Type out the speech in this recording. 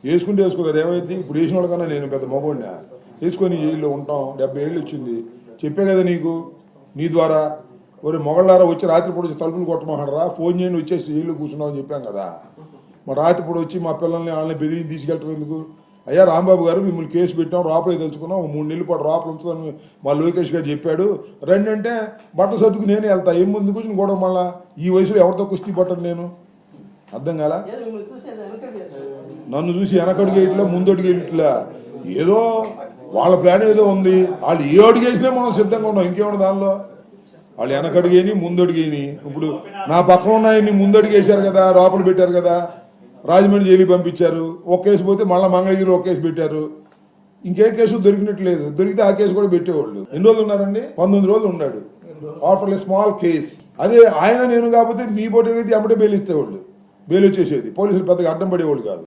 వేసుకున్నారు ఏమైంది ఇప్పుడు వేసిన వాళ్ళకన్నా నేను పెద్ద మగవాడినా వేసుకొని జైల్లో ఉంటాం 70 ఏళ్ళు వచ్చింది చెప్పే కదా నీకు నీ ద్వారా ఒరే మొగళ్ళారా వచ్చి రాత్రిపూట వచ్చి తలుపులు కొట్టమన్నారా ఫోన్ చేయండి వచ్చేసి జైల్లో కూర్చున్నాం అని చెప్పాం కదా మా రాత్రిపూట వచ్చి మా పిల్లల్ని వాళ్ళని బెదిరించి తీసుకెళ్ళటం ఎందుకు అయ్యా రాంబాబు గారు మిమ్మల్ని కేసు పెట్టాం రాపలే తెలుసుకున్నాం 3 నెలల పాటు రాపలు ఉంచుతాను మా లోకేష్ గారు చెప్పాడు రండి అంటే బట్ట సర్దుకు నేనే వెళ్తా ఏం ముందు కూర్చుని కూడా మళ్ళా ఈ వయసులో ఎవరితో కుస్తీ పట్టను నేను అర్థం కాలా నన్ను చూసి వెనకడుగు ఇట్లా ముందడుగు ఇట్లా ఏదో వాళ్ళ ప్లాన్ ఏదో ఉంది వాళ్ళు ఏ అడుగేసినా మనం సిద్ధంగా ఉన్నాం ఇంకేమన్నా దానిలో వాళ్ళు వెనకడుగేని ముందడుగేని ఇప్పుడు నా పక్కన ఉన్నాయని ముందడుగేశారు కదా లోపల పెట్టారు కదా రాజమండ్రి జైలుకి పంపించారు ఒక కేసు పోతే మళ్ళీ మంగళగిరి ఒక కేసు పెట్టారు ఇంకే కేసు దొరికినట్లేదు దొరికితే ఆ కేసు కూడా పెట్టేవాళ్ళు ఎన్ని రోజులు ఉన్నారండి 19 రోజులు ఉన్నాడు ఆఫ్టర్ ఏ స్మాల్ కేస్ అదే ఆయన నేను కాకపోతే మీ పోటీ అయితే ఎమ్మటే బెయిల్ ఇచ్చేవాళ్ళు బెయిల్ వచ్చేసేది పోలీసులు పెద్దగా అడ్డం పడేవాళ్ళు కాదు